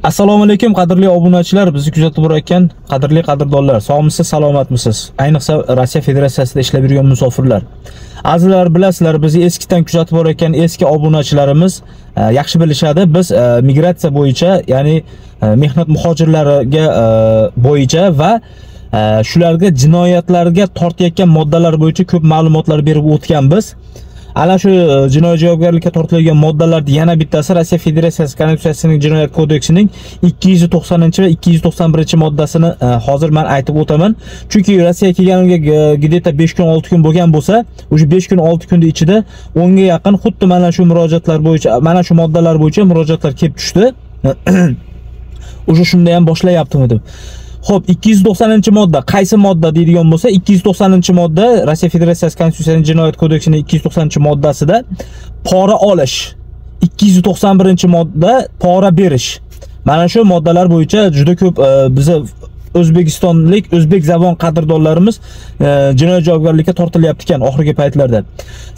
Assalomu alaykum qadrli obunachilar, bizni kuzatib borayotgan qadrli qadrdonlar. Sog'misiz, salomatmisiz? Ayniqsa Rossiya Federatsiyasida ishlab yurgan musofirlar. Azizlar, bilasizlar, bizni eskidan kuzatib borayotgan eski obunachilarimiz yaxshi bilishadi. Biz migratsiya bo'yicha, ya'ni mehnat muhojirlariga bo'yicha va shularga jinoyatlarga tortayotgan moddalar bo'yicha ko'p ma'lumotlar berib o'tganmiz. Ana shu jinoiy javobgarlikka tortilgan moddalarning yana bittasi Rossiya Federatsiyasi Konstitutsiyasining Jinoyat kodeksining 290 va 291 moddasini hozir men aytib o'taman. Chunki Rossiyaga kelganimga gideta 5 kun 6 kun bo'lgan bo'lsa, o'sha 5 kun 6 kunda ichida 10 ga yaqin xuddi mana shu murojaatlar bo'yicha, mana shu moddalar bo'yicha murojaatlar kelib tushdi. O'sha shunda ham boshlayaptimi deb. Xo'p, 290-modda, qaysi modda deydigan bo'lsa, 290-modda Rossiya Federatsiyasi Konstitutsiyasining Jinoyat kodeksining 290-moddasida pora olish, 291-modda pora berish. Mana shu moddalar bo'yicha juda ko'p bizni O'zbekistonlik, o'zbek zabon qadrdonlarimiz jinoyat javobgarlikka tortilyapti ekan oxirgi paytlarda.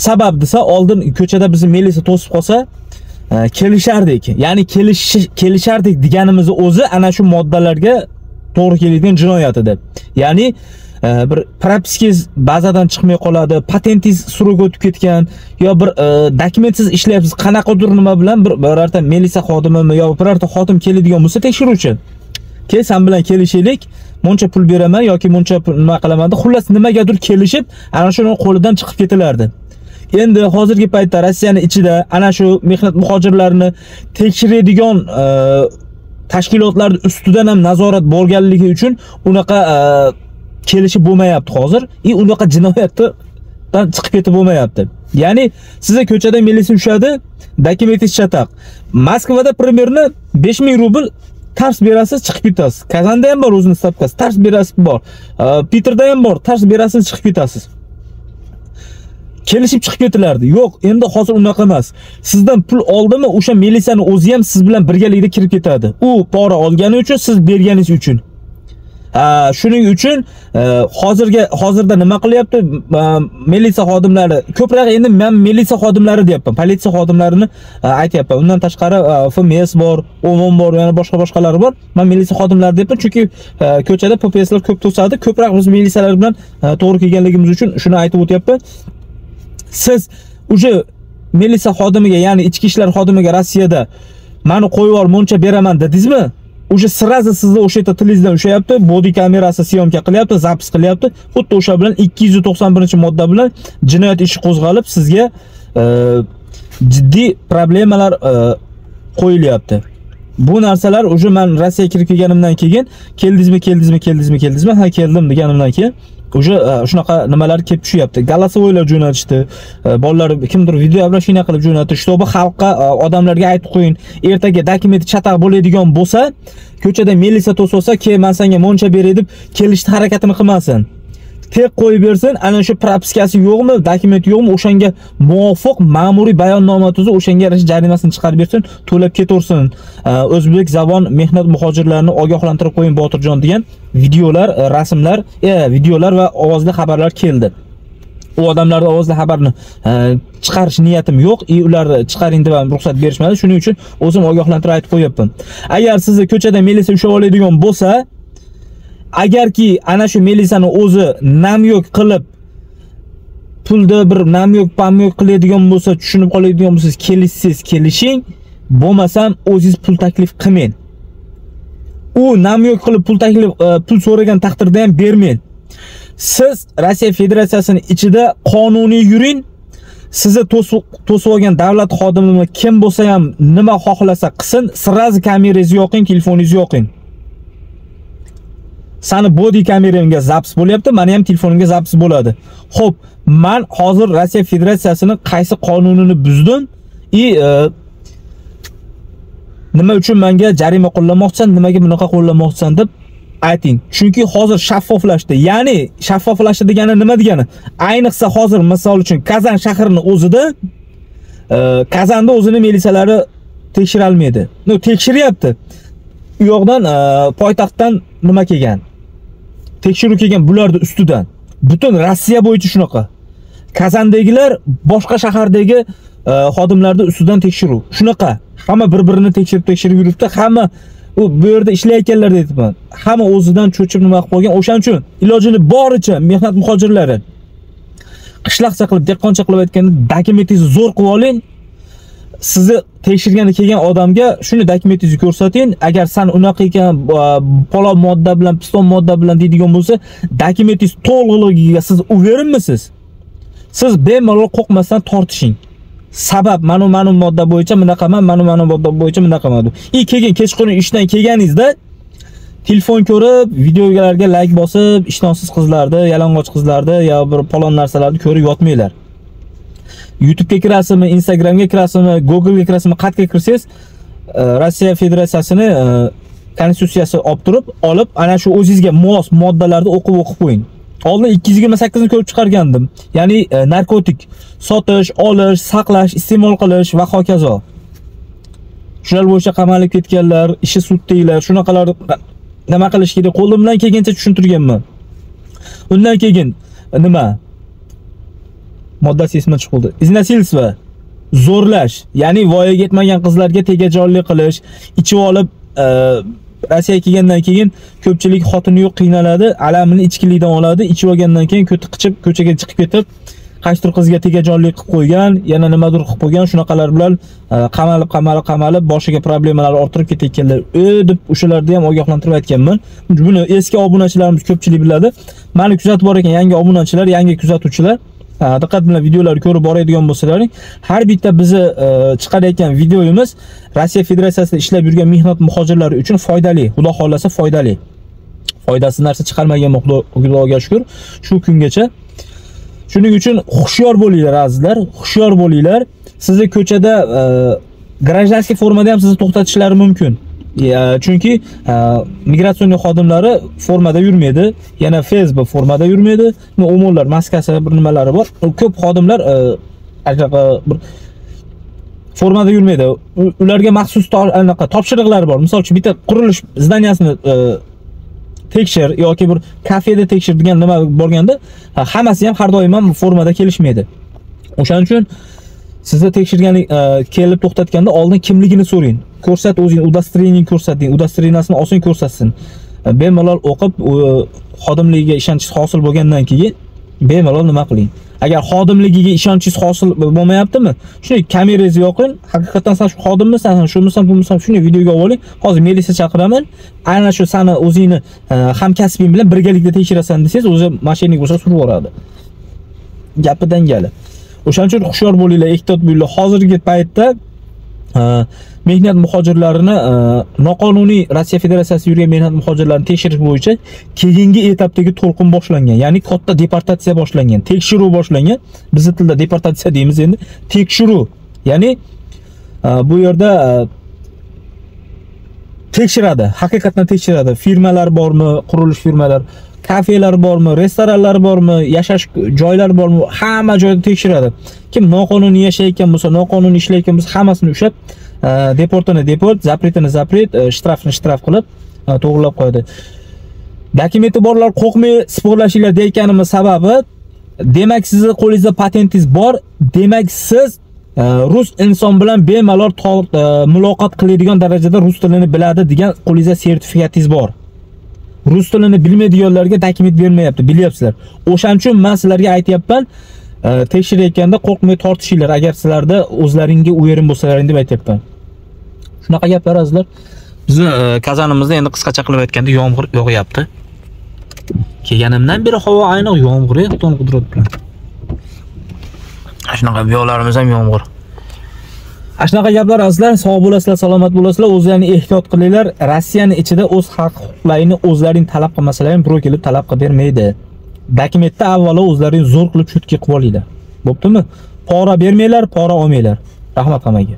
Sabab desa, oldin ko'chada bizni militsiya to'sib qolsa, kelishardik. Ya'ni kelishardik deganimizni o'zi ana shu moddalarga to'g'ri keladigan jinoyat edi. Ya'ni bir propiskangiz bazadan chiqmay qoladi, patentingiz suruvga o'tib ketgan, yo bir dokumentsiz ishlayapsiz, qanaqadir nima bilan birorta militsiya xodimimi yo birorta xodim keladigan bo'lsa tekshiruvchi. Kel, sen bilan kelishaylik, muncha pul beraman yoki muncha nima qilaman deb, xullas nimagadir kelishib, ana shuni qo'lidan chiqib ketilardi. Endi hozirgi paytda Rossiyaning ichida ana shu mehnat muhojirlarini tekshiradigan tashkilotlar ustidan ham nazorat bo'lganligi uchun unaqa kelishib bo'lmayapti hozir. Unaqa jinoyatdan chiqib ketib bo'lmayapti. Ya'ni sizga ko'chada militsiya ushadi, dokumentingiz chataq. Moskvada primerni 5000 rubl tars berasiz, chiqib ketasiz. Kazanda ham bor o'zining stavkasi, tars berasiz bor. Peterda ham bor, tars berasiz, chiqib ketasiz. Kelishib chiqib ketilardi. Yo'q, endi hozir unaqa emas. Sizdan pul oldimi, o'sha militsiyani o'zi ham siz bilan birgalikda kirib ketadi. U pora olgani uchun, siz berganingiz uchun. Shuning uchun hozirda nima qilyapti? Militsiya xodimlari, ko'proq endi men militsiya xodimlari deyapman, politsiya xodimlarini aytyapman. Undan tashqari FMS bor, OMON bor, yana boshqalari bor. Men militsiya xodimlari deyapman, chunki ko'chada PPSlar ko'p to'sadi. Ko'proq biz militsiyalar bilan to'g'ri kelganligimiz uchun shuni aytib o'tyapman. Siz o'sha militsiya xodimiga, ya'ni ichki ishlar xodimiga Rossiyada meni qo'yib yubor, muncha beraman dedingizmi? O'sha sirazi sizni o'sha yerda tilingizdan ushlayapti, body kamerasi syomka qilyapti, zapis qilyapti. Xuddi o'sha bilan 291-modda bilan jinoyat ishi qo'zg'alib, sizga jiddiy problemalar qo'yilyapti. Bu narsalar o'sha men Rossiyaga kirib kelganimdan keyin, keldingizmi? Ha, keldim deganimdan keyin o'sha shunaqa nimalar kelib tushyapti. Голосовойlar jo'natishdi. Bolalar kimdir video obrosheniya qilib jo'natdi. Shtobi xalqqa, odamlarga aytib qo'ying, ertaga dokumenti chataq bo'ladigan bo'lsa, ko'chada militsiya to'solsa, "Ke, men senga moncha beray" deb kelishni harakatini qilmasin. Tek qo'yib bersin, ana shu propiskasi yo'qmi, dokument yo'qmi, o'shanga muvofiq ma'muriy bayonnoma tuzib, o'shanga yarasha jarimasini chiqarib bersin, to'lab ketaversin. O'zbek zabon mehnat muhojirlarini ogohlantirib qo'ying Botirjon degan videolar, rasmlar, videolar va ovozli xabarlar keldi. U odamlarning ovozli xabarini chiqarish niyatim yo'q. Ularni chiqaring deb ham ruxsat berishmadi. Shuning uchun o'zim ogohlantirib aytib qo'yapman. Agar sizni ko'chada militsiya ushlab oladigan bo'lsa, agarki ana shu militsiyani o'zi namyoq qilib, pulda bir namyoq qiladigan bo'lsa, tushunib qoladigan bo'lsangiz, kelishing, bo'lmasam o'zingiz pul taklif qilmang. U namyoq qilib pul so'ragan taqdirda ham bermang. Siz Rossiya Federatsiyasining ichida qonuniy yuring. Sizni to'sib olgan davlat xodimi kim bo'lsa ham nima xohlasa qilsin, sirazi kameringizni yoqing, telefoningizni yoqing. Sani body kameramga zapis bo'lyapti, meni ham telefonimga zapis bo'ladi. Xo'p, men hozir Rossiya Federatsiyasining qaysi qonunini buzdim? Nima uchun menga jarima qo'llamoqchisan, nimaga bunaqa qo'llamoqchisan deb ayting. Chunki hozir shaffoflashdi. Ya'ni shaffoflashdi degani nima degani? Ayniqsa hozir misol uchun Kazan shahrining o'zida Kazanda o'zini militsiyalari tekshira olmaydi. Tekshiryapti. U yoqdan poytaxtdan nima kelgan? Tekshiruv kelgan bularning ustidan. Butun Rossiya bo'yicha shunaqa. Kazandagilar boshqa shahardagi xodimlarning ustidan tekshiruv. Shunaqa. Hamma bir-birini tekshirib yuribdi. Hamma u bu yerda ishlayotganlar deyapman. Hamma o'zidan cho'chib nima qilib qolgan. O'shaning uchun ilojini boricha mehnat muhojirlari qishloqcha qilib, dehqoncha qilib aytganda dokumentingizni zo'r qilib oling. Sizni tekshirgani kelgan odamga shuni dokumentingizni ko'rsating. Agar san unaqa ekan, palov modda bilan, piston modda bilan deydigan bo'lsa, dokumentingiz to'liqligiga siz uverinmisiz? Siz bemalol qo'rqmasdan tortishing. Sabab ma'lum modda bo'yicha bunaqaman, ma'lum modda bo'yicha bunaqaman. Keyin kechqurun ishdan kelganingizda telefon ko'rib, videolarga like bosib, ishtonsiz qizlarni, yalang'och qizlarni yo bir palon narsalarni ko'rib yotmanglar. YouTube'ga kirasizmi, Instagramga kirasizmi, Google'ga kirasizmi, qayerga kirsangiz, Rossiya Federatsiyasining konstitutsiyasi olib, ana shu o'zingizga mos moddalarni o'qib qo'ying. Oldin 228 ni ko'rib chiqargandim. Ya'ni narkotik sotish, olish, saqlash, iste'mol qilish va hokazo. Shular bo'yicha qamalib ketganlar, ishi suddagilar, shunaqalar nima qilish kerak, qo'limdan kelgancha tushuntirganman. Undan keyin nima? Moddasi ismi chiqdi. Iznasilstvo, zo'rlash, ya'ni voyaga yetmagan qizlarga tegajonlik qilish, ichib olib Rossiyaga kelgandan keyin ko'pchilik xotini yo'q qiynaladi, alamini ichkilikdan oladi, ichib olgandan keyin ko'tiqichib ko'chaga chiqib ketib, qaysidir qizga tegajonlik qilib qo'ygan, yana nimadir qilib qo'ygan, shunaqalar bilan qamalib boshiga problemalar orttirib ketayotganlar. Deb o'shalarni ham ogohlantirib aytganman. Buni eski obunachilarimiz ko'pchilik biladi. Meni kuzatib bor ekan yangi obunachilar, yangi kuzatuvchilar. Diqqat bilan videolarni ko'rib boradigan bo'lsalaring, har bitta bizni chiqarayotgan videoyimiz Rossiya Federatsiyasida ishlab yurgan mehnat muhojirlari uchun foydali, xudo xolasa foydali. Foydasiz narsa chiqarmaganman, Xudoga shukr, shu kungacha. Shuning uchun xushyor bo'linglar azizlar, xushyor bo'linglar. Sizni ko'chada grajdanskiy formada ham sizni to'xtatishlari mumkin. Chunki migratsion xodimlari formada yurmaydi, yana Facebook formada yurmaydi. Umumonlar maskasi bir nimalari bor. Ko'p xodimlar bir formada yurmaydi. Ularga maxsus topshiriqlar bor. Misol uchun bitta qurilish zdaniyasini tekshir yoki bir kafeda tekshir degan nima borganda, hammasi ham har doim ham formada kelishmaydi. O'shaning uchun sizni tekshirgani kelib to'xtatganda oldin kimligini so'rang. Ko'rsat o'zing, udostreniyni ko'rsating, udostreniyasini olsin ko'rsatsin. Bemalol o'qib, xodimligiga ishonchingiz hosil bo'lgandan keyin bemalol nima qiling. Agar xodimligiga ishonchingiz hosil bo'lmayaptimi, shuni kamerangizni yoqing. Haqiqatan sen shu xodimmisan, shumisan, bumusan, shuni videoga oling. Hozir militsiya chaqiraman. Aynan shu seni o'zingni hamkasbing bilan birgalikda tekshirasan desangiz, o'zi mashining bo'lsa surib yuboradi. Gapidan gali. O'shaning uchun hushyor bo'linglar, ehtiyot bo'linglar. Hozirgi paytda mehnat muhojirlarini noqonuniy Rossiya Federatsiyasida yurgan mehnat muhojirlarini tekshirish bo'yicha keyingi etapdagi to'lqin boshlangan. Ya'ni katta deportatsiya boshlangan, tekshiruv boshlangan. Biz tilda deportatsiya deymiz endi. Tekshiruv. Ya'ni bu yerda tekshiradi, haqiqatan tekshiradi. Firmalar bormi, qurilish firmalar, kafelar bormi, restoranlar bormi, yashash joylari bormi, hamma joyda tekshiradi. Kim noqonuniy yashayotgan bo'lsa, noqonuniy ishlayotgan bo'lsa, hammasini ushlab deportini deport, zapretini zapret, shtrafni shtraf qilib to'g'rilab qo'yadi. Dokumenti borlar qo'rqmay sporlashinglar deyotganimiz sababi, demak sizning qo'lingizda patentingiz bor, demak siz rus inson bilan bemalol muloqot qiladigan darajada rus tilini biladi degan qo'lingizda sertifikatingiz bor. Rus tilini bilmaydiganlarga dokument bermayapti, bilyapsizlar. O'shaning uchun men sizlarga aytayapman, tekshirayotganda qo'rqmay tortishinglar, agar sizlarda o'zlaringga uyerin bo'lsalaring deb aytayapman. Shunaqa gaplar azizlar. Bizni kazanimizda endi qisqacha qilib aytganda yomg'ir yog'yapti. Kelganimdan beri havo ayniq yomg'ir Xudoning qudrati bilan. Shunaqa yo'llarimiz ham yomg'ir. Shunaqa gaplar azizlar, sog' bo'lasizlar, salomat bo'lasizlar, o'zlaringizni ehtiyot qilinglar. Rossiyaning ichida o'z haq-huquqlarini o'zlaring talab qilmasalaring birov kelib talab qilib bermaydi. Dokumentda avvalo o'zlaring zo'r qilib cho'tki qilib olinglar. Bo'ptimi? Pora bermanglar, pora olmanglar. Rahmat hammaga.